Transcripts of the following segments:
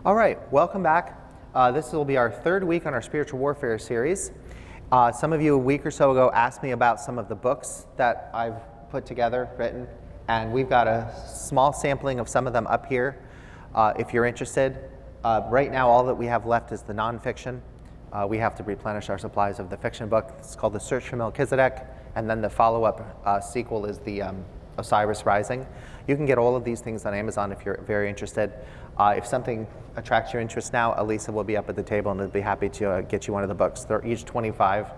All right, welcome back. This will be our third week on our spiritual warfare series. Some of you a week or so ago asked me about some of the books that I've put together, written, and we've got a small sampling of some of them up here if you're interested. Right now all that we have left is the nonfiction. We have to replenish our supplies of the fiction book. It's called The Search for Melchizedek, and then the follow-up sequel is the Osiris Rising. You can get all of these things on Amazon if you're very interested. If something attracts your interest now, Elisa will be up at the table and they'll be happy to get you one of the books. They're each $25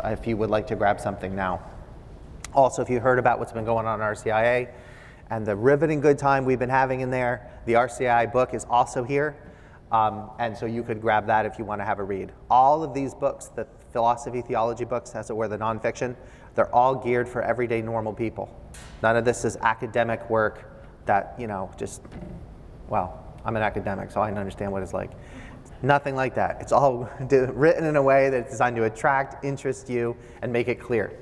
if you would like to grab something now. Also, if you heard about what's been going on in RCIA and the riveting good time we've been having in there, the RCIA book is also here. And so you could grab that if you want to have a read. All of these books, the philosophy, theology books, as it were, the nonfiction, they're all geared for everyday normal people. None of this is academic work that, well, I'm an academic, so I understand what it's like. Nothing like that. It's all written in a way that's designed to attract, interest you, and make it clear.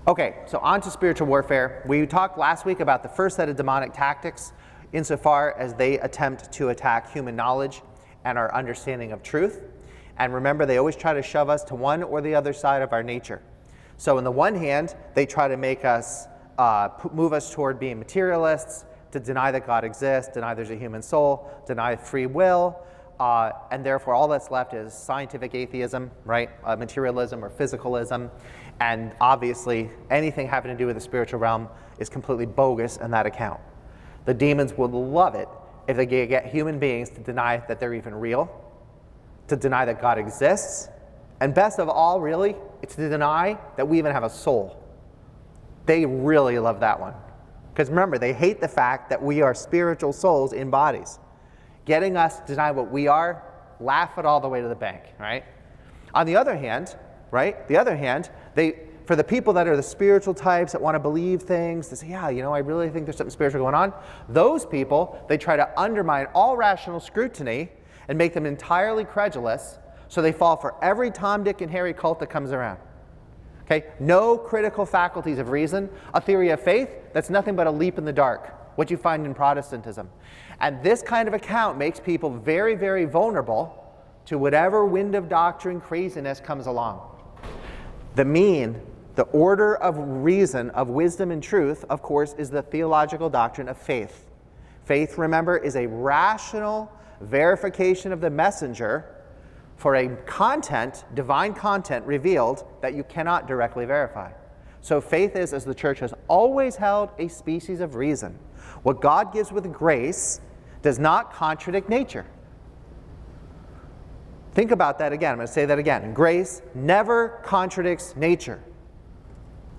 Okay, so on to spiritual warfare. We talked last week about the first set of demonic tactics insofar as they attempt to attack human knowledge and our understanding of truth. And remember, they always try to shove us to one or the other side of our nature. So on the one hand, they try to make us, move us toward being materialists, to deny that God exists, deny there's a human soul, deny free will, and therefore all that's left is scientific atheism, right? Materialism or physicalism, and obviously anything having to do with the spiritual realm is completely bogus in that account. The demons would love it if they could get human beings to deny that they're even real, to deny that God exists, and best of all, really, it's to deny that we even have a soul. They really love that one. Because remember, they hate the fact that we are spiritual souls in bodies. Getting us to deny what we are, laugh it all the way to the bank, right? On the other hand, for the people that are the spiritual types that want to believe things, they say, yeah, I really think there's something spiritual going on. Those people, they try to undermine all rational scrutiny and make them entirely credulous, so they fall for every Tom, Dick, and Harry cult that comes around. Okay? No critical faculties of reason, a theory of faith that's nothing but a leap in the dark, what you find in Protestantism. And this kind of account makes people very, very vulnerable to whatever wind of doctrine craziness comes along. The order of reason, of wisdom and truth, of course, is the theological doctrine of faith. Faith, remember, is a rational verification of the messenger for a content, divine content, revealed that you cannot directly verify. So faith is, as the church has always held, a species of reason. What God gives with grace does not contradict nature. Think about that again. I'm going to say that again. Grace never contradicts nature.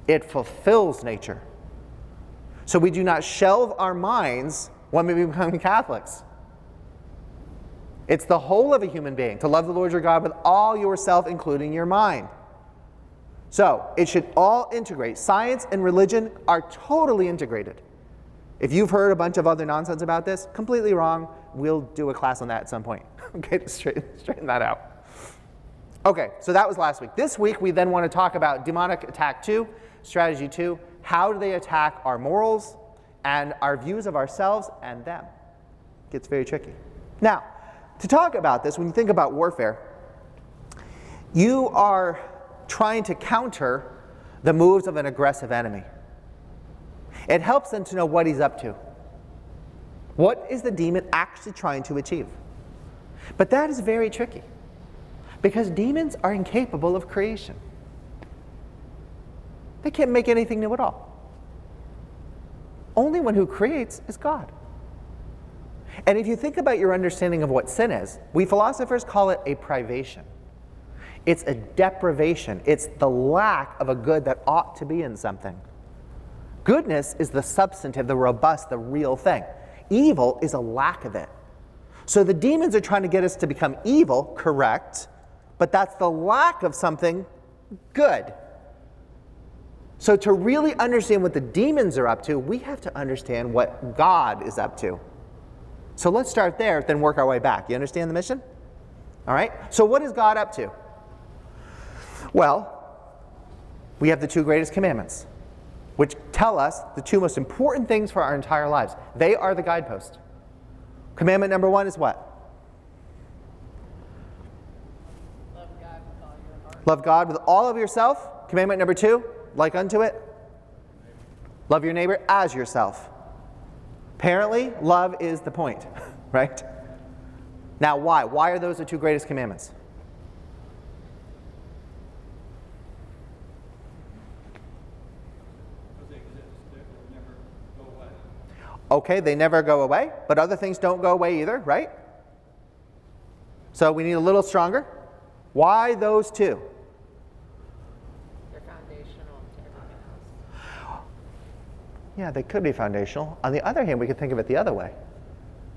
It fulfills nature. So we do not shelve our minds when we become Catholics. It's the whole of a human being, to love the Lord your God with all yourself, including your mind. So, it should all integrate. Science and religion are totally integrated. If you've heard a bunch of other nonsense about this, completely wrong. We'll do a class on that at some point. Okay, to straighten that out. Okay, so that was last week. This week, we then want to talk about demonic attack 2, strategy 2. How do they attack our morals and our views of ourselves and them? It gets very tricky. Now, to talk about this, when you think about warfare, you are trying to counter the moves of an aggressive enemy. It helps them to know what he's up to. What is the demon actually trying to achieve? But that is very tricky, because demons are incapable of creation. They can't make anything new at all. Only one who creates is God. And if you think about your understanding of what sin is, we philosophers call it a privation. It's a deprivation. It's the lack of a good that ought to be in something. Goodness is the substantive, the robust, the real thing. Evil is a lack of it. So the demons are trying to get us to become evil, correct, but that's the lack of something good. So to really understand what the demons are up to, we have to understand what God is up to. So let's start there, then work our way back. You understand the mission? All right? So what is God up to? Well, we have the 2 greatest commandments, which tell us the 2 most important things for our entire lives. They are the guidepost. Commandment number 1 is what? Love God with all of yourself. Commandment number 2, like unto it. Love your neighbor as yourself. Apparently, love is the point, right? Now, why? Why are those the 2 greatest commandments? Okay, they never go away, but other things don't go away either, right? So we need a little stronger. Why those 2? They're foundational to everything else. Yeah, they could be foundational. On the other hand, we could think of it the other way.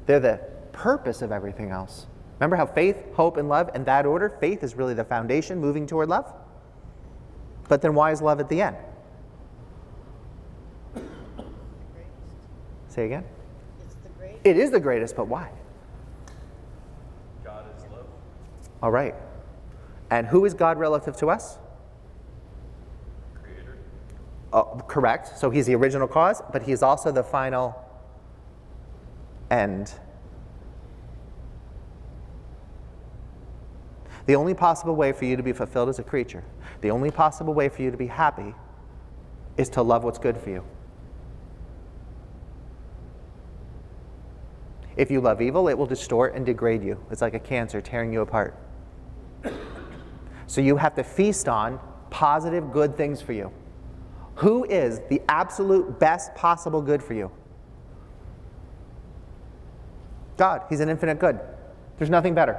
They're the purpose of everything else. Remember how faith, hope, and love, in that order, faith is really the foundation moving toward love? But then why is love at the end? Say again? It's the greatest. It is the greatest, but why? God is love. All right. And who is God relative to us? Creator. Correct. So he's the original cause, but he's also the final end. The only possible way for you to be fulfilled as a creature, the only possible way for you to be happy, is to love what's good for you. If you love evil, it will distort and degrade you. It's like a cancer tearing you apart. So you have to feast on positive, good things for you. Who is the absolute best possible good for you? God. He's an infinite good. There's nothing better.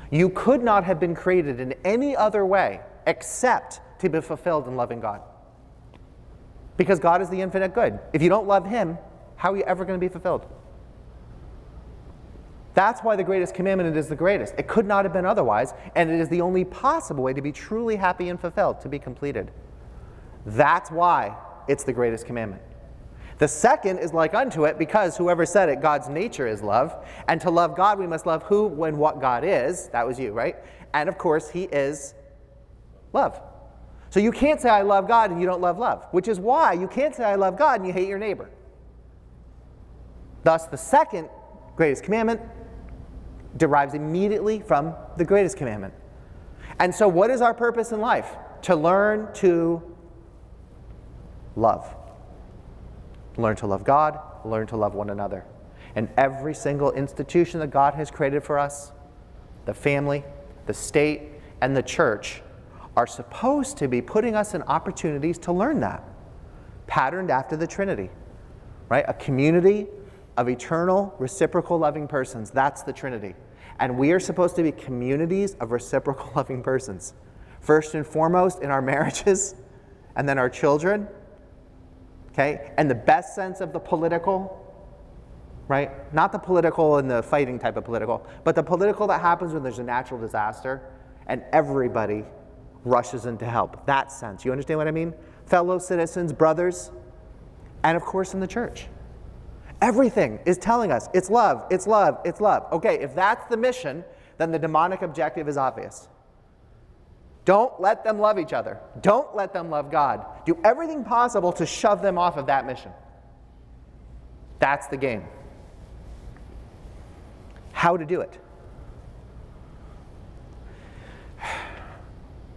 You could not have been created in any other way except to be fulfilled in loving God. Because God is the infinite good. If you don't love Him, how are you ever going to be fulfilled? That's why the greatest commandment is the greatest. It could not have been otherwise, and it is the only possible way to be truly happy and fulfilled, to be completed. That's why it's the greatest commandment. The second is like unto it, because whoever said it, God's nature is love. And to love God, we must love who and what God is. That was you, right? And of course, He is love. So you can't say, I love God, and you don't love love. Which is why you can't say, I love God, and you hate your neighbor. Thus, the second greatest commandment derives immediately from the greatest commandment. And so what is our purpose in life? To learn to love. Learn to love God, learn to love one another. And every single institution that God has created for us, the family, the state, and the church, are supposed to be putting us in opportunities to learn that, patterned after the Trinity, right? A community of eternal, reciprocal loving persons. That's the Trinity. And we are supposed to be communities of reciprocal loving persons. First and foremost in our marriages, and then our children, okay? And the best sense of the political, right? Not the political and the fighting type of political, but the political that happens when there's a natural disaster and everybody rushes in to help. That sense. You understand what I mean? Fellow citizens, brothers, and of course in the church. Everything is telling us it's love, it's love, it's love. Okay, if that's the mission, then the demonic objective is obvious. Don't let them love each other. Don't let them love God. Do everything possible to shove them off of that mission. That's the game. How to do it?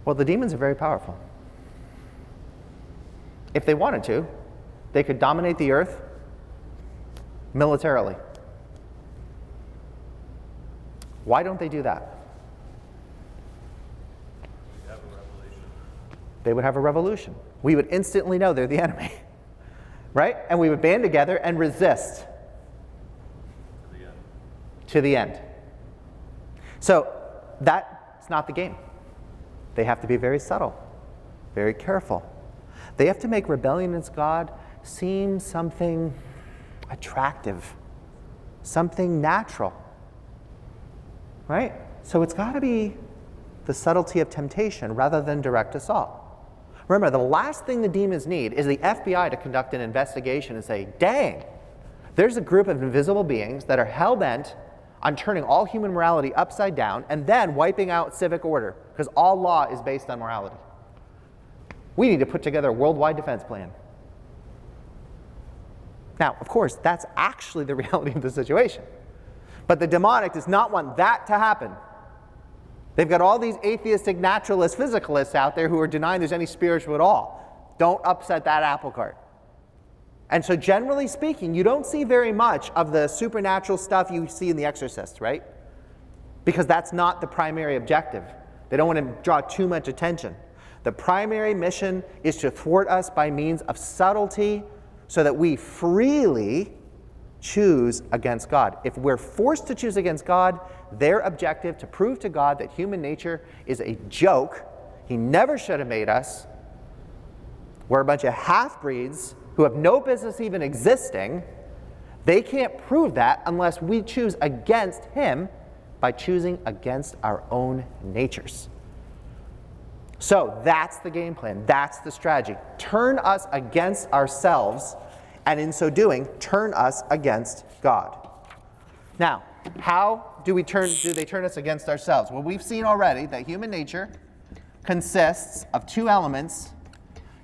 Well, the demons are very powerful. If they wanted to, they could dominate the earth militarily. Why don't they do that? Have a revelation. They would have a revolution. We would instantly know they're the enemy, right? And we would band together and resist To the end. to the end. So that's not the game. They have to be very subtle, very careful. They have to make rebellion against God seem something attractive, something natural, right? So it's got to be the subtlety of temptation rather than direct assault. Remember, the last thing the demons need is the FBI to conduct an investigation and say, dang, there's a group of invisible beings that are hell-bent on turning all human morality upside down and then wiping out civic order, because all law is based on morality. We need to put together a worldwide defense plan. Now, of course, that's actually the reality of the situation. But the demonic does not want that to happen. They've got all these atheistic naturalist physicalists out there who are denying there's any spiritual at all. Don't upset that apple cart. And so generally speaking, you don't see very much of the supernatural stuff you see in The Exorcist, right? Because that's not the primary objective. They don't want to draw too much attention. The primary mission is to thwart us by means of subtlety so that we freely choose against God. If we're forced to choose against God, their objective to prove to God that human nature is a joke, He never should have made us, we're a bunch of half-breeds who have no business even existing, they can't prove that unless we choose against Him by choosing against our own natures. So that's the game plan. That's the strategy. Turn us against ourselves, and in so doing, turn us against God. Now, how do they turn us against ourselves? Well, we've seen already that human nature consists of two elements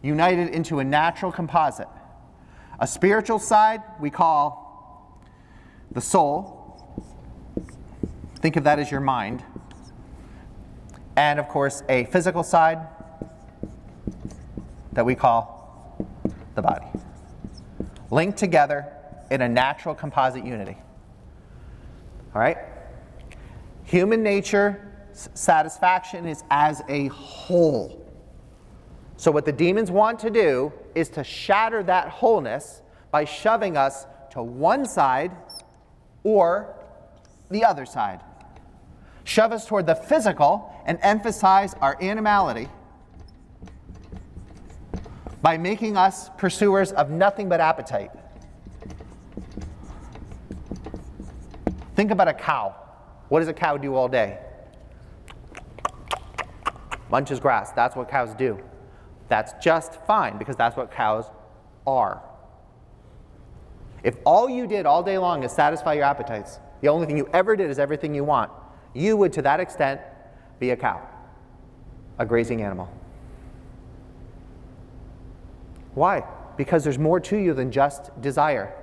united into a natural composite. A spiritual side we call the soul. Think of that as your mind. And of course, a physical side that we call the body. Linked together in a natural composite unity. All right? Human nature satisfaction is as a whole. So what the demons want to do is to shatter that wholeness by shoving us to one side or the other side. Shove us toward the physical and emphasize our animality by making us pursuers of nothing but appetite. Think about a cow. What does a cow do all day? Munches grass. That's what cows do. That's just fine because that's what cows are. If all you did all day long is satisfy your appetites, the only thing you ever did is everything you want, you would, to that extent, be a cow, a grazing animal. Why? Because there's more to you than just desire.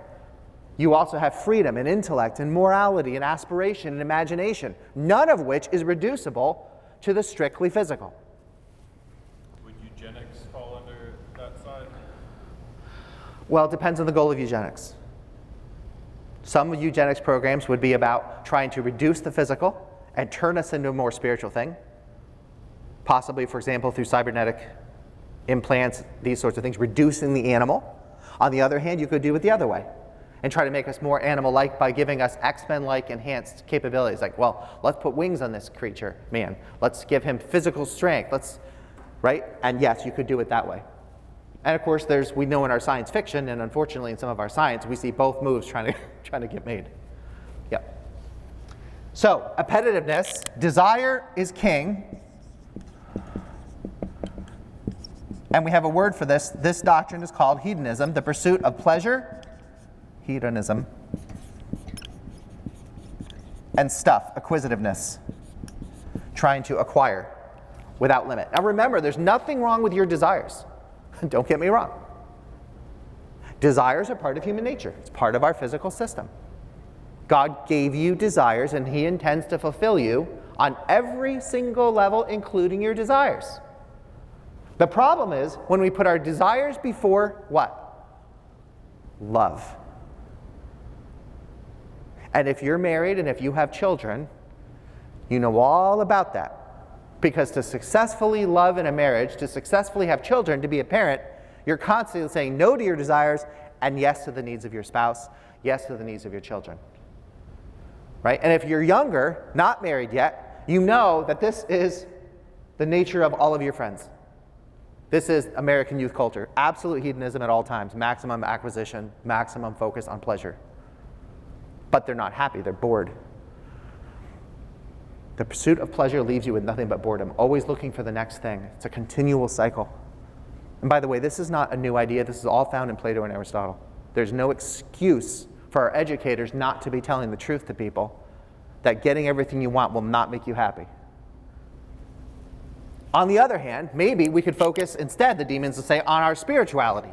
You also have freedom and intellect and morality and aspiration and imagination, none of which is reducible to the strictly physical. Would eugenics fall under that side? Well, it depends on the goal of eugenics. Some eugenics programs would be about trying to reduce the physical and turn us into a more spiritual thing. Possibly, for example, through cybernetic implants, these sorts of things, reducing the animal. On the other hand, you could do it the other way and try to make us more animal-like by giving us X-Men-like enhanced capabilities. Like, well, let's put wings on this creature, man. Let's give him physical strength. Right? And yes, you could do it that way. And of course, we know in our science fiction, and unfortunately in some of our science, we see both moves trying to get made. Yep. So, appetitiveness, desire is king. And we have a word for this. This doctrine is called hedonism, the pursuit of pleasure, hedonism, and stuff, acquisitiveness, trying to acquire without limit. Now remember, there's nothing wrong with your desires. Don't get me wrong. Desires are part of human nature. It's part of our physical system. God gave you desires, and He intends to fulfill you on every single level, including your desires. The problem is when we put our desires before what? Love. And if you're married and if you have children, you know all about that. Because to successfully love in a marriage, to successfully have children, to be a parent, you're constantly saying no to your desires and yes to the needs of your spouse, yes to the needs of your children. Right? And if you're younger, not married yet, you know that this is the nature of all of your friends. This is American youth culture. Absolute hedonism at all times. Maximum acquisition, maximum focus on pleasure. But they're not happy. They're bored. The pursuit of pleasure leaves you with nothing but boredom, always looking for the next thing. It's a continual cycle. And by the way, this is not a new idea. This is all found in Plato and Aristotle. There's no excuse for our educators not to be telling the truth to people that getting everything you want will not make you happy. On the other hand, maybe we could focus instead, the demons will say, on our spirituality.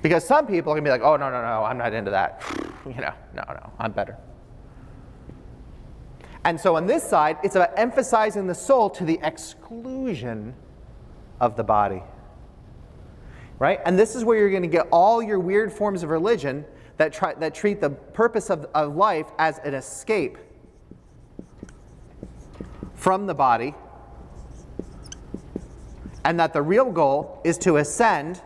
Because some people are going to be like, oh, no, I'm not into that. No, I'm better. And so on this side, it's about emphasizing the soul to the exclusion of the body. Right? And this is where you're going to get all your weird forms of religion that treat the purpose of life as an escape from the body, and that the real goal is to ascend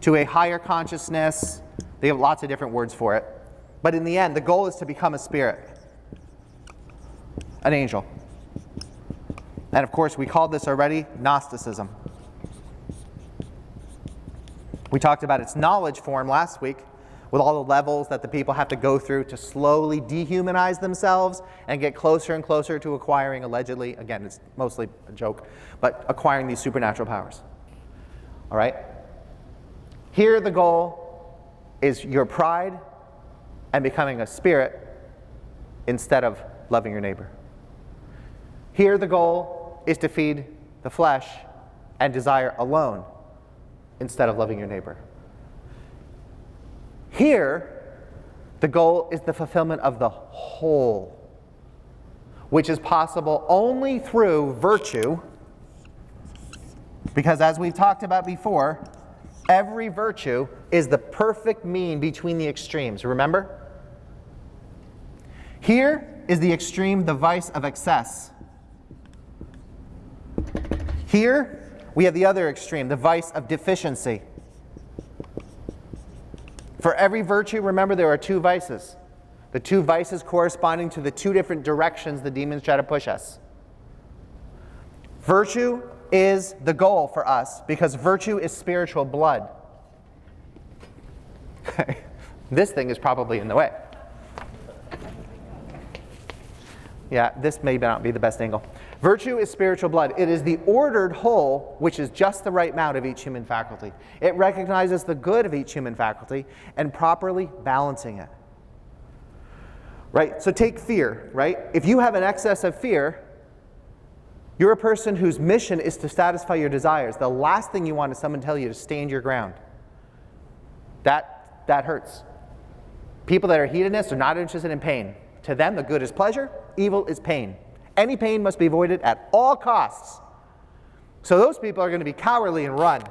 to a higher consciousness. They have lots of different words for it. But in the end, the goal is to become a spirit, an angel. And of course, we called this already Gnosticism. We talked about its knowledge form last week, with all the levels that the people have to go through to slowly dehumanize themselves and get closer and closer to acquiring, allegedly, again, it's mostly a joke, but acquiring these supernatural powers. All right? Here the goal is your pride and becoming a spirit instead of loving your neighbor. Here the goal is to feed the flesh and desire alone instead of loving your neighbor. Here, the goal is the fulfillment of the whole, which is possible only through virtue, because as we've talked about before, every virtue is the perfect mean between the extremes. Remember? Here is the extreme, the vice of excess. Here, we have the other extreme, the vice of deficiency. For every virtue, remember, there are two vices. The two vices corresponding to the two different directions the demons try to push us. Virtue is the goal for us because virtue is spiritual blood. This thing is probably in the way. Yeah, this may not be the best angle. Virtue is spiritual blood. It is the ordered whole, which is just the right amount of each human faculty. It recognizes the good of each human faculty and properly balancing it. Right? So take fear, right? If you have an excess of fear, you're a person whose mission is to satisfy your desires. The last thing you want is someone to tell you to stand your ground. That hurts. People that are hedonists are not interested in pain. To them, the good is pleasure, evil is pain. Any pain must be avoided at all costs. So those people are going to be cowardly and run.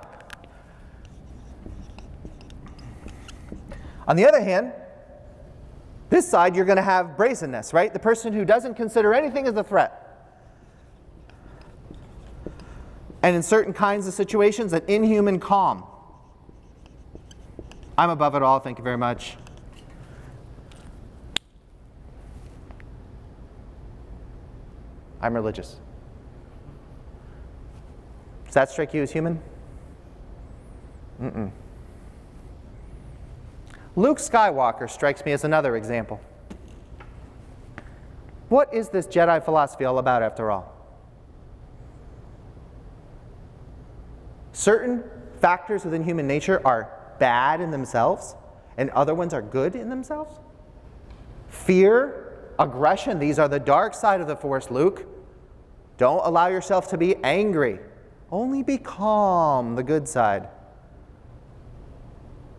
On the other hand, this side you're going to have brazenness, right? The person who doesn't consider anything as a threat. And in certain kinds of situations, an inhuman calm. I'm above it all, thank you very much. I'm religious. Does that strike you as human? Mm-mm. Luke Skywalker strikes me as another example. What is this Jedi philosophy all about, after all? Certain factors within human nature are bad in themselves, and other ones are good in themselves. Fear, aggression, these are the dark side of the Force, Luke. Don't allow yourself to be angry. Only be calm, the good side.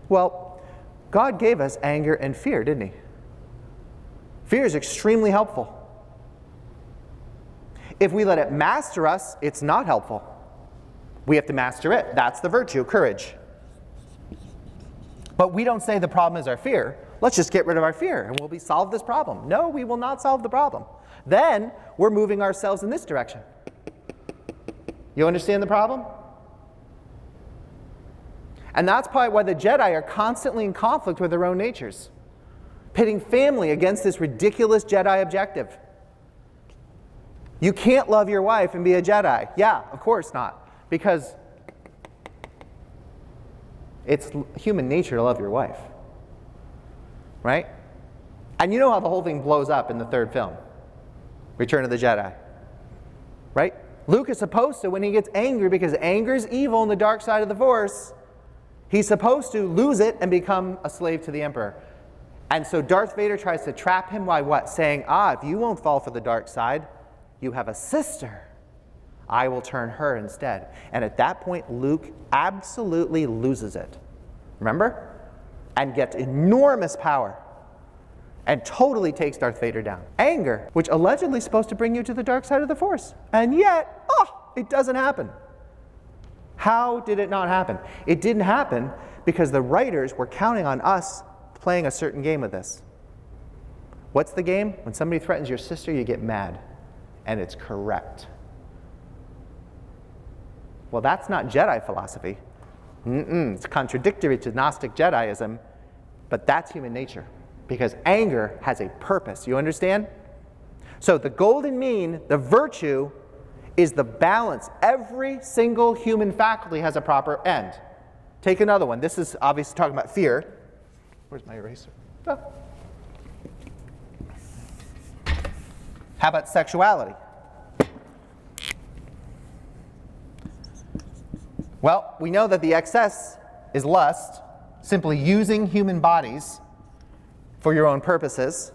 Well, God gave us anger and fear, didn't he? Fear is extremely helpful. If we let it master us, it's not helpful. We have to master it. That's the virtue, courage. But we don't say the problem is our fear. Let's just get rid of our fear and we'll solve this problem. No, we will not solve the problem. Then we're moving ourselves in this direction. You understand the problem? And that's probably why the Jedi are constantly in conflict with their own natures, pitting family against this ridiculous Jedi objective. You can't love your wife and be a Jedi. Yeah, of course not. Because it's human nature to love your wife. Right? And you know how the whole thing blows up in the third film, Return of the Jedi. Right? Luke is supposed to, when he gets angry, because anger is evil in the dark side of the Force, he's supposed to lose it and become a slave to the Emperor. And so Darth Vader tries to trap him by what? Saying, if you won't fall for the dark side, you have a sister. I will turn her instead. And at that point, Luke absolutely loses it. Remember? And gets enormous power. and totally takes Darth Vader down. Anger, which allegedly is supposed to bring you to the dark side of the Force. And yet, it doesn't happen. How did it not happen? It didn't happen because the writers were counting on us playing a certain game of this. What's the game? When somebody threatens your sister, you get mad. And it's correct. Well, that's not Jedi philosophy. It's contradictory to Gnostic Jediism, but that's human nature. Because anger has a purpose. You understand? So the golden mean, the virtue, is the balance. Every single human faculty has a proper end. Take another one. This is obviously talking about fear. Where's my eraser? Oh. How about sexuality? Well, we know that the excess is lust, simply using human bodies for your own purposes.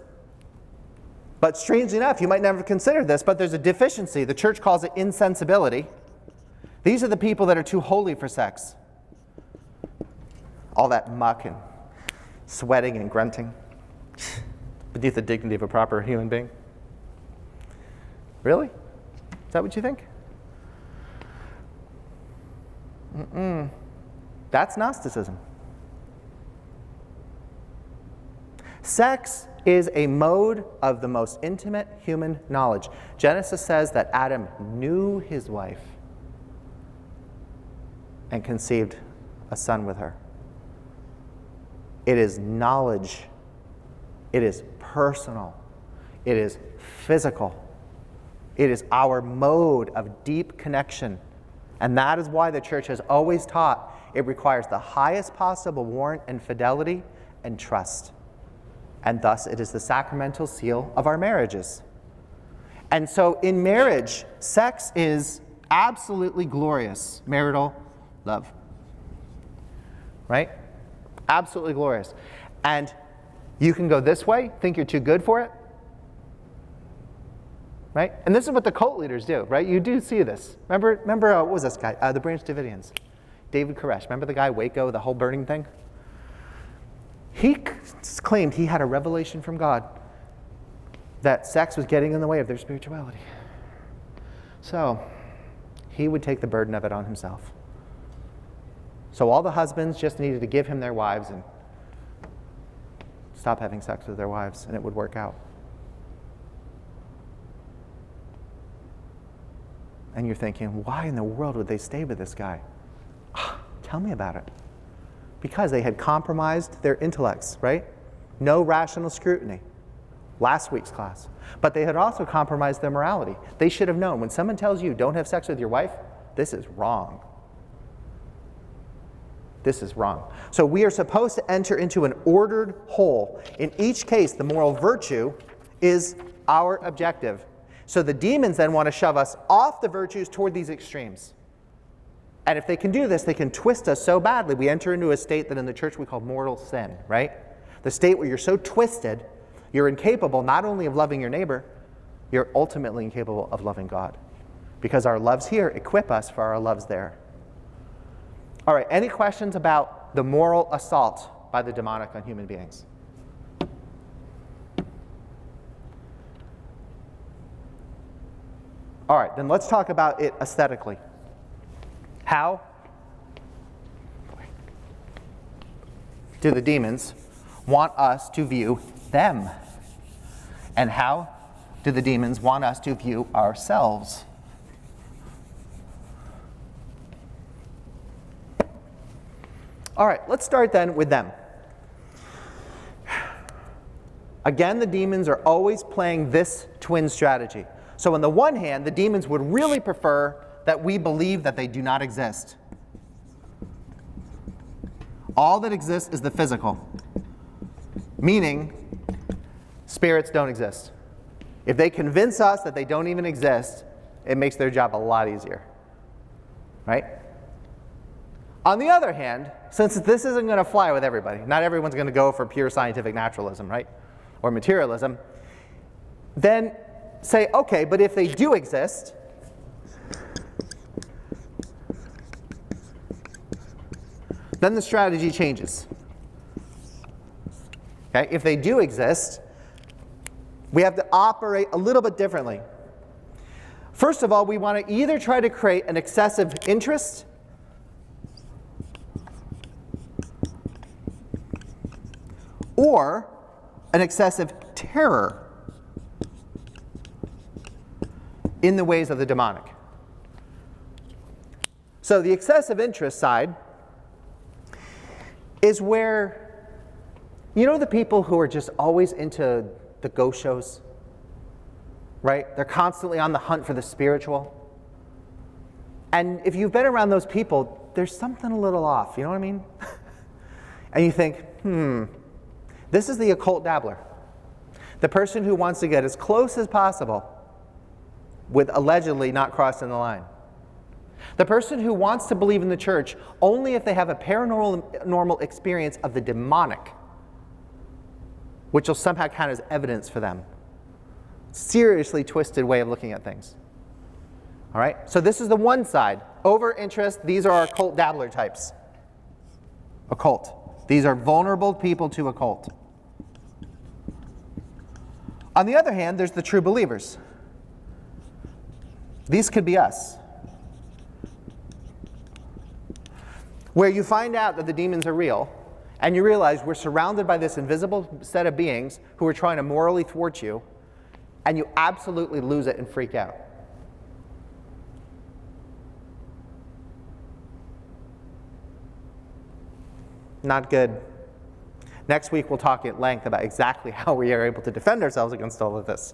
But strangely enough, you might never have considered this, but there's a deficiency. The church calls it insensibility. These are the people that are too holy for sex. All that muck and sweating and grunting beneath the dignity of a proper human being. Really? Is that what you think? That's Gnosticism. Sex is a mode of the most intimate human knowledge. Genesis says that Adam knew his wife and conceived a son with her. It is knowledge. It is personal. It is physical. It is our mode of deep connection. And that is why the church has always taught it requires the highest possible warrant and fidelity and trust. And thus it is the sacramental seal of our marriages. And so in marriage, sex is absolutely glorious marital love. Right? Absolutely glorious. And you can go this way, think you're too good for it. Right? And this is what the cult leaders do, right? You do see this. Remember what was this guy? The Branch Davidians. David Koresh. Remember the guy, Waco, the whole burning thing? He claimed he had a revelation from God that sex was getting in the way of their spirituality. So he would take the burden of it on himself. So all the husbands just needed to give him their wives and stop having sex with their wives, and it would work out. And you're thinking, why in the world would they stay with this guy? Tell me about it. Because they had compromised their intellects, right? No rational scrutiny. Last week's class. But they had also compromised their morality. They should have known when someone tells you don't have sex with your wife, this is wrong. This is wrong. So we are supposed to enter into an ordered whole. In each case, the moral virtue is our objective. So the demons then want to shove us off the virtues toward these extremes. And if they can do this, they can twist us so badly. We enter into a state that in the church we call mortal sin, right? The state where you're so twisted, you're incapable not only of loving your neighbor, you're ultimately incapable of loving God. Because our loves here equip us for our loves there. All right, any questions about the moral assault by the demonic on human beings? All right, then let's talk about it aesthetically. How do the demons want us to view them? And how do the demons want us to view ourselves? All right, let's start then with them. Again, the demons are always playing this twin strategy. So on the one hand, the demons would really prefer that we believe that they do not exist. All that exists is the physical, meaning spirits don't exist. If they convince us that they don't even exist, it makes their job a lot easier, right? On the other hand, since this isn't going to fly with everybody, not everyone's going to go for pure scientific naturalism, right? Or materialism, then say, okay, but if they do exist, then the strategy changes. Okay? If they do exist, We have to operate a little bit differently. First of all, we want to either try to create an excessive interest or an excessive terror in the ways of the demonic. So the excessive interest side is where, you know, the people who are just always into the ghost shows, right? They're constantly on the hunt for the spiritual. And if you've been around those people, there's something a little off, you know what I mean? And you think, this is the occult dabbler. The person who wants to get as close as possible with allegedly not crossing the line. The person who wants to believe in the church only if they have a paranormal experience of the demonic, which will somehow count as evidence for them. Seriously twisted way of looking at things. All right, so this is the one side. Over interest, these are our occult dabbler types. Occult. These are vulnerable people to occult. On the other hand, there's the true believers. These could be us. Where you find out that the demons are real, and you realize we're surrounded by this invisible set of beings who are trying to morally thwart you, and you absolutely lose it and freak out. Not good. Next week we'll talk at length about exactly how we are able to defend ourselves against all of this.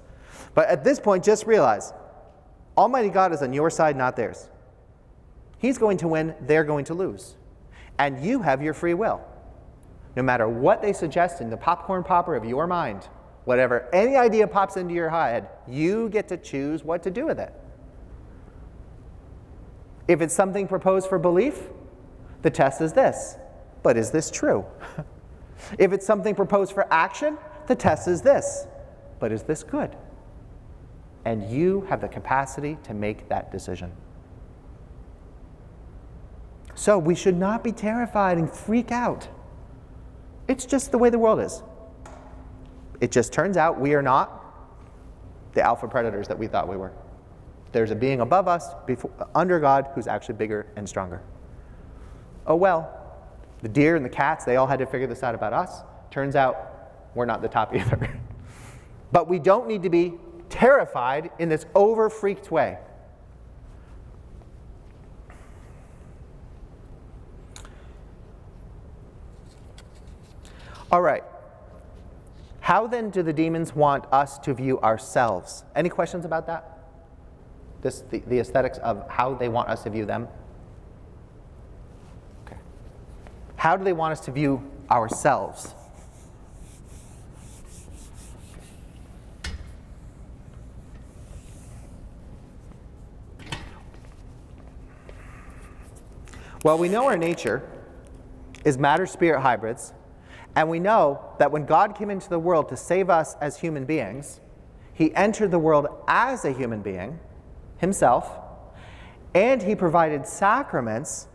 But at this point, just realize, Almighty God is on your side, not theirs. He's going to win, they're going to lose. And you have your free will. No matter what they suggest in the popcorn popper of your mind, whatever, any idea pops into your head, you get to choose what to do with it. If it's something proposed for belief, the test is this. But is this true? If it's something proposed for action, the test is this. But is this good? And you have the capacity to make that decision. So we should not be terrified and freak out. It's just the way the world is. It just turns out we are not the alpha predators that we thought we were. There's a being above us, under God, who's actually bigger and stronger. Oh well, the deer and the cats, they all had to figure this out about us. Turns out we're not the top either. But we don't need to be terrified in this over-freaked way. All right. How then do the demons want us to view ourselves? Any questions about that? The aesthetics of how they want us to view them? Okay. How do they want us to view ourselves? Well, we know our nature is matter-spirit hybrids, and we know that when God came into the world to save us as human beings, he entered the world as a human being, himself, and he provided sacraments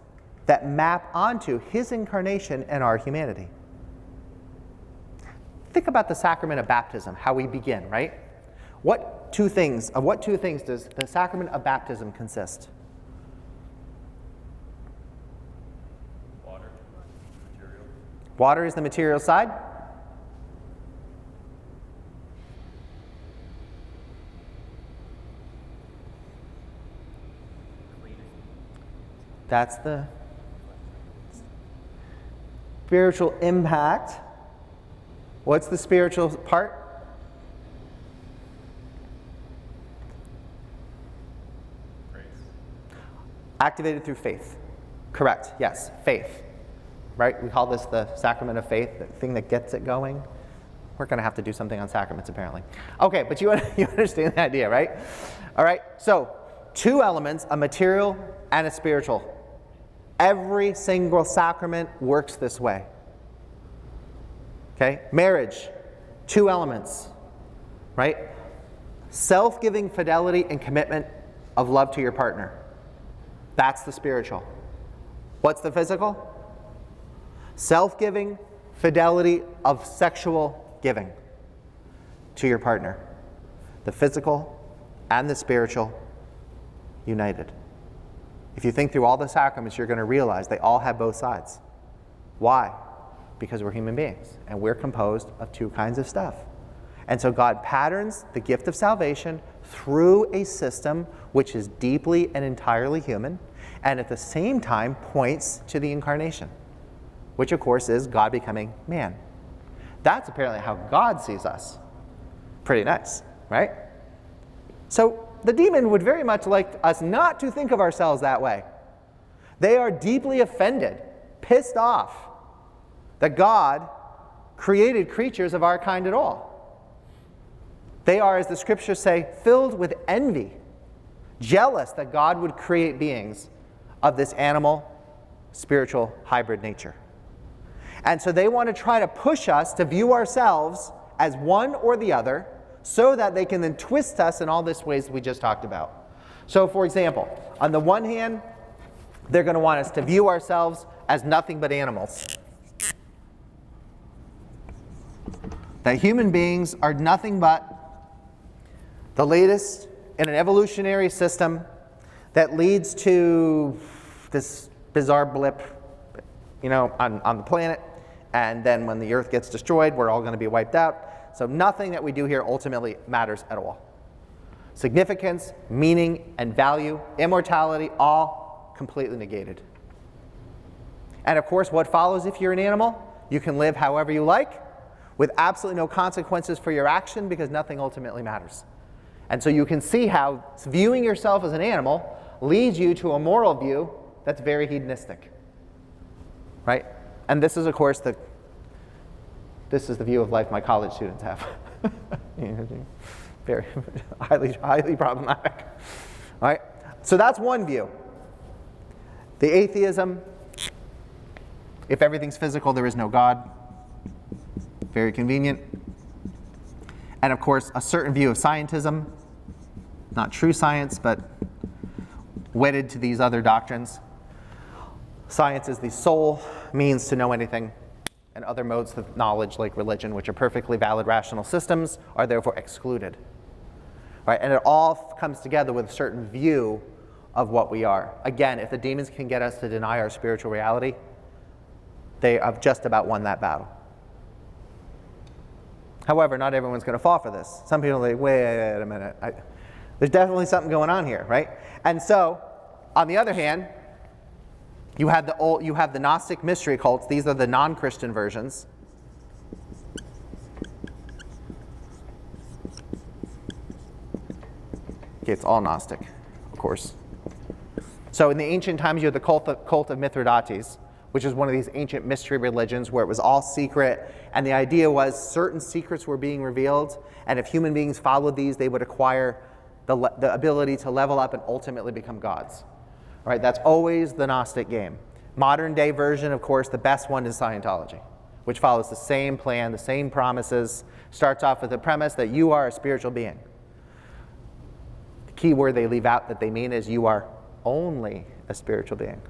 that map onto his incarnation and our humanity. Think about the sacrament of baptism, how we begin, right? Of what two things does the sacrament of baptism consist? Water is the material side. That's the spiritual impact. What's the spiritual part? Praise. Activated through faith. Correct, yes, faith. Right? We call this the sacrament of faith, the thing that gets it going. We're going to have to do something on sacraments, apparently. Okay, but you understand the idea, right? All right, so two elements, a material and a spiritual. Every single sacrament works this way. Okay? Marriage, two elements, right? Self-giving fidelity and commitment of love to your partner. That's the spiritual. What's the physical? Self-giving fidelity of sexual giving to your partner. the physical and the spiritual united. If you think through all the sacraments, you're going to realize they all have both sides. Why? Because we're human beings, and we're composed of two kinds of stuff. And so God patterns the gift of salvation through a system which is deeply and entirely human, and at the same time points to the incarnation, which of course is God becoming man. That's apparently how God sees us. Pretty nice, right? So the demon would very much like us not to think of ourselves that way. They are deeply offended, pissed off that God created creatures of our kind at all. They are, as the scriptures say, filled with envy, jealous that God would create beings of this animal, spiritual, hybrid nature. And so they want to try to push us to view ourselves as one or the other, so that they can then twist us in all these ways we just talked about. So, for example, on the one hand, they're going to want us to view ourselves as nothing but animals. That human beings are nothing but the latest in an evolutionary system that leads to this bizarre blip, on the planet. And then when the earth gets destroyed, we're all going to be wiped out. So nothing that we do here ultimately matters at all. Significance, meaning, and value, immortality, all completely negated. And of course, what follows if you're an animal? You can live however you like, with absolutely no consequences for your action, because nothing ultimately matters. And so you can see how viewing yourself as an animal leads you to a moral view that's very hedonistic. Right? And this is, of course, this is the view of life my college students have. Very highly problematic. All right? So that's one view. The atheism, if everything's physical, there is no God. Very convenient. And of course, a certain view of scientism, not true science, but wedded to these other doctrines. Science is the sole means to know anything, and other modes of knowledge, like religion, which are perfectly valid rational systems, are therefore excluded. Right? And it all comes together with a certain view of what we are. Again, if the demons can get us to deny our spiritual reality, they have just about won that battle. However, not everyone's going to fall for this. Some people are like, wait a minute. There's definitely something going on here, right? And so, on the other hand, you have the Gnostic mystery cults. These are the non-Christian versions. Okay, it's all Gnostic, of course. So in the ancient times, you had the cult of Mithridates, which is one of these ancient mystery religions where it was all secret, and the idea was certain secrets were being revealed, and if human beings followed these, they would acquire the ability to level up and ultimately become gods. Right, that's always the Gnostic game. Modern day version, of course, the best one is Scientology, which follows the same plan, the same promises, starts off with the premise that you are a spiritual being. The key word they leave out that they mean is you are only a spiritual being.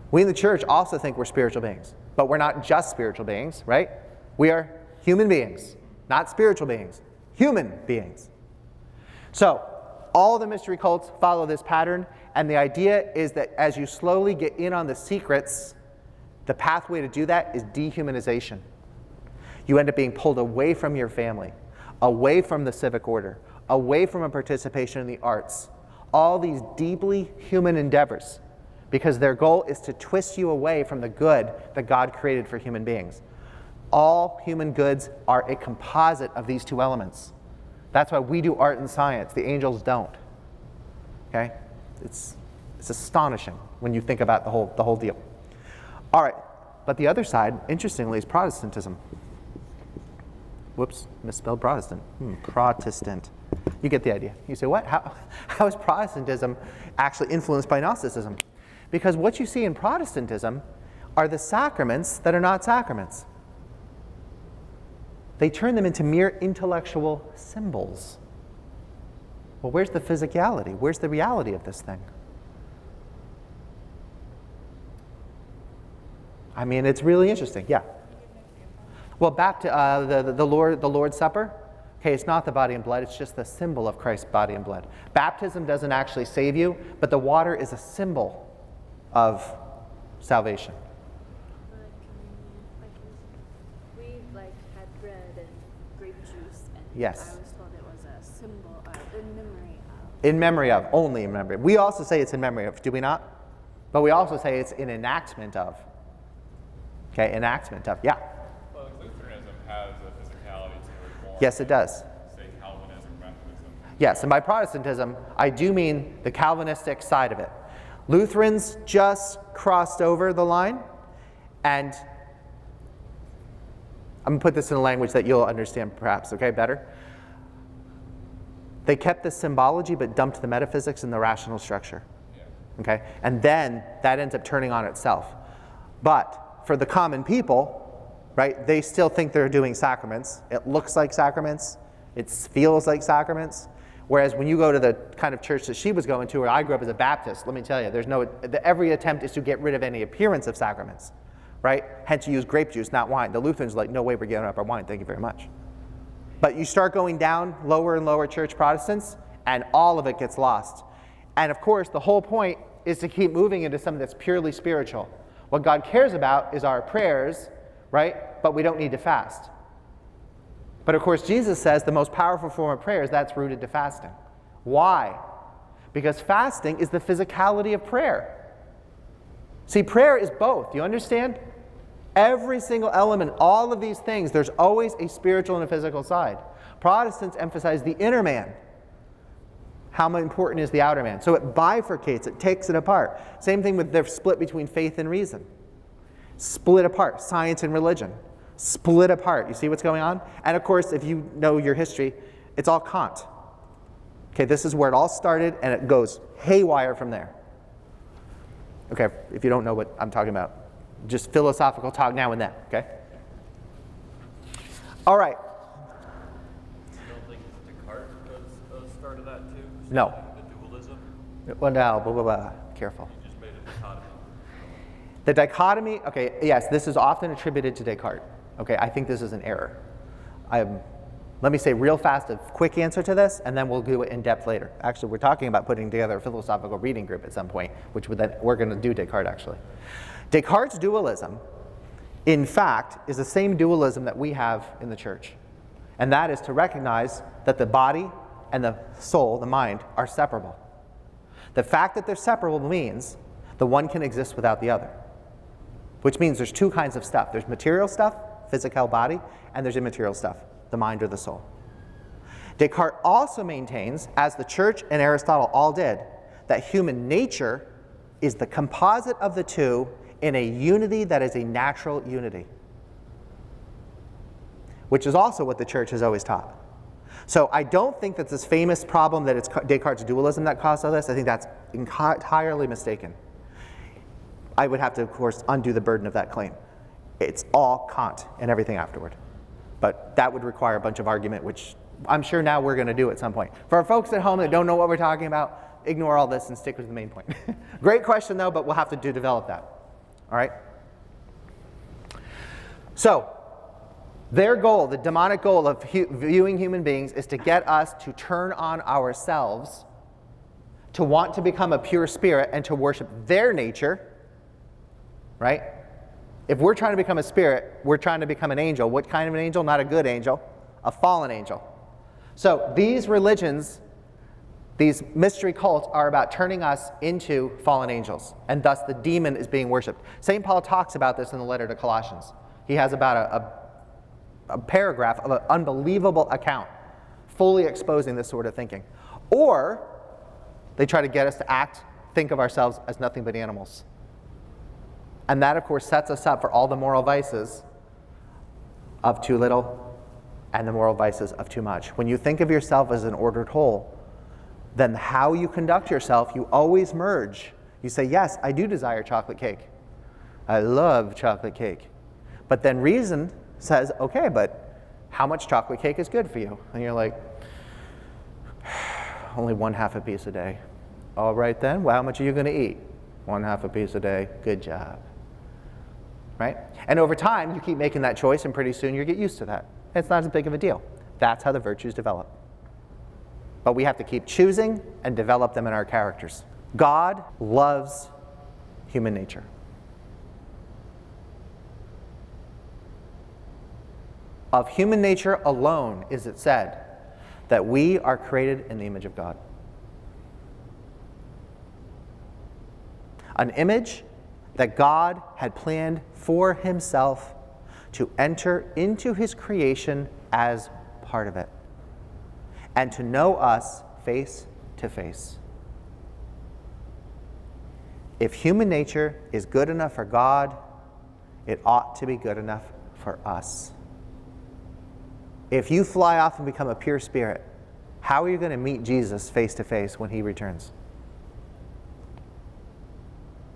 We in the church also think we're spiritual beings, but we're not just spiritual beings, right? We are human beings, not spiritual beings, human beings. So, all the mystery cults follow this pattern, and the idea is that as you slowly get in on the secrets, the pathway to do that is dehumanization. You end up being pulled away from your family, away from the civic order, away from a participation in the arts, all these deeply human endeavors, because their goal is to twist you away from the good that God created for human beings. All human goods are a composite of these two elements. That's why we do art and science. The angels don't. Okay? It's astonishing when you think about the whole deal. All right. But the other side, interestingly, is Protestantism. Whoops, misspelled Protestant. Protestant. You get the idea. You say, what? How is Protestantism actually influenced by Gnosticism? Because what you see in Protestantism are the sacraments that are not sacraments. They turn them into mere intellectual symbols. Well, where's the physicality? Where's the reality of this thing? I mean, it's really interesting. Yeah. Well, back to the Lord's Supper. Okay, it's not the body and blood, it's just the symbol of Christ's body and blood. Baptism doesn't actually save you, but the water is a symbol of salvation. Had bread and grape juice, and Yes. I always thought it was a symbol in memory of. In memory of, only in memory of. We also say it's in memory of, do we not? But we also say it's in enactment of. Okay, enactment of, yeah. Well, Lutheranism has a physicality to it more. Yes, it does. Say Calvinism, Methodism. Yes, and by Protestantism, I do mean the Calvinistic side of it. Lutherans just crossed over the line, and I'm going to put this in a language that you'll understand perhaps, okay, better. They kept the symbology but dumped the metaphysics and the rational structure. Okay? And then that ends up turning on itself. But for the common people, right, they still think they're doing sacraments. It looks like sacraments. It feels like sacraments. Whereas when you go to the kind of church that she was going to, where I grew up as a Baptist, let me tell you, every attempt is to get rid of any appearance of sacraments. Right? Hence you use grape juice, not wine. The Lutherans are like, no way we're giving up our wine, thank you very much. But you start going down lower and lower church Protestants, and all of it gets lost. And of course, the whole point is to keep moving into something that's purely spiritual. What God cares about is our prayers, right? But we don't need to fast. But of course, Jesus says the most powerful form of prayer is that's rooted to fasting. Why? Because fasting is the physicality of prayer. See, prayer is both. You understand? Every single element, all of these things, there's always a spiritual and a physical side. Protestants emphasize the inner man. How important is the outer man? So it bifurcates, it takes it apart. Same thing with the split between faith and reason. Split apart, science and religion. Split apart. You see what's going on? And of course, if you know your history, it's all Kant. Okay, this is where it all started, and it goes haywire from there. Okay, if you don't know what I'm talking about, just philosophical talk now and then, okay? All right. You don't think Descartes started that too? No. The dualism? Well, no, blah, blah, blah. Careful. You just made a dichotomy. The dichotomy, okay, yes, this is often attributed to Descartes. Okay, I think this is an error. Let me say real fast a quick answer to this, and then we'll do it in depth later. Actually, we're talking about putting together a philosophical reading group at some point, which we're going to do Descartes, actually. Descartes' dualism, in fact, is the same dualism that we have in the church. And that is to recognize that the body and the soul, the mind, are separable. The fact that they're separable means the one can exist without the other. Which means there's two kinds of stuff. There's material stuff, physical body, and there's immaterial stuff, the mind or the soul. Descartes also maintains, as the church and Aristotle all did, that human nature is the composite of the two in a unity that is a natural unity, which is also what the church has always taught. So I don't think that this famous problem that it's Descartes' dualism that caused all this, I think that's entirely mistaken. I would have to, of course, undo the burden of that claim. It's all Kant and everything afterward. But that would require a bunch of argument, which I'm sure now we're going to do at some point. For our folks at home that don't know what we're talking about, ignore all this and stick with the main point. Great question, though, but we'll have to develop that. All right? So, their goal, the demonic goal of viewing human beings, is to get us to turn on ourselves, to want to become a pure spirit and to worship their nature, right? If we're trying to become a spirit, we're trying to become an angel. What kind of an angel? Not a good angel, a fallen angel. So these religions, these mystery cults are about turning us into fallen angels, and thus the demon is being worshipped. St. Paul talks about this in the letter to Colossians. He has about a paragraph of an unbelievable account fully exposing this sort of thinking. Or they try to get us to think of ourselves as nothing but animals. And that, of course, sets us up for all the moral vices of too little and the moral vices of too much. When you think of yourself as an ordered whole, then how you conduct yourself, you always merge. You say, yes, I do desire chocolate cake. I love chocolate cake. But then reason says, okay, but how much chocolate cake is good for you? And you're like, only 1/2 a piece a day. All right then, well, how much are you going to eat? 1/2 a piece a day. Good job. Right? And over time, you keep making that choice, and pretty soon you get used to that. It's not as big of a deal. That's how the virtues develop. But we have to keep choosing and develop them in our characters. God loves human nature. Of human nature alone is it said that we are created in the image of God. An image that God had planned for himself to enter into his creation as part of it, and to know us face to face. If human nature is good enough for God, it ought to be good enough for us. If you fly off and become a pure spirit, how are you going to meet Jesus face to face when he returns?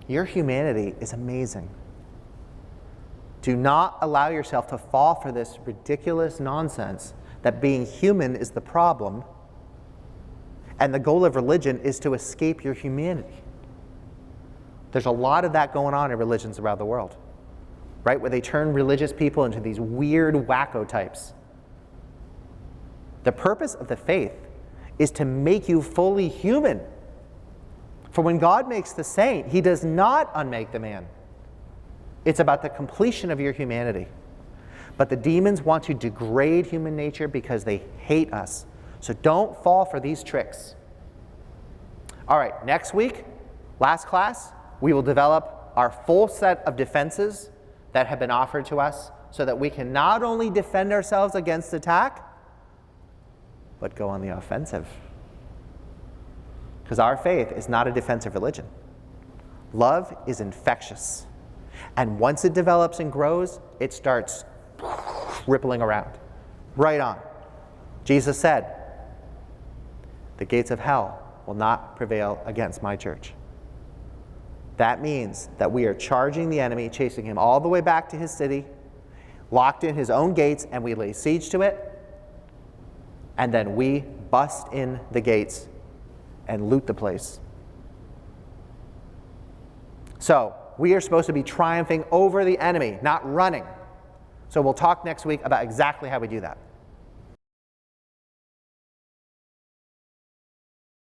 Your humanity is amazing. Do not allow yourself to fall for this ridiculous nonsense that being human is the problem, and the goal of religion is to escape your humanity. There's a lot of that going on in religions around the world, right? Where they turn religious people into these weird wacko types. The purpose of the faith is to make you fully human. For when God makes the saint, he does not unmake the man. It's about the completion of your humanity. But the demons want to degrade human nature because they hate us. So don't fall for these tricks. All right, next week, last class, we will develop our full set of defenses that have been offered to us so that we can not only defend ourselves against attack, but go on the offensive. Because our faith is not a defensive religion. Love is infectious. And once it develops and grows, it starts rippling around. Right on. Jesus said, the gates of hell will not prevail against my church. That means that we are charging the enemy, chasing him all the way back to his city, locked in his own gates, and we lay siege to it, and then we bust in the gates and loot the place. So, we are supposed to be triumphing over the enemy, not running. So we'll talk next week about exactly how we do that.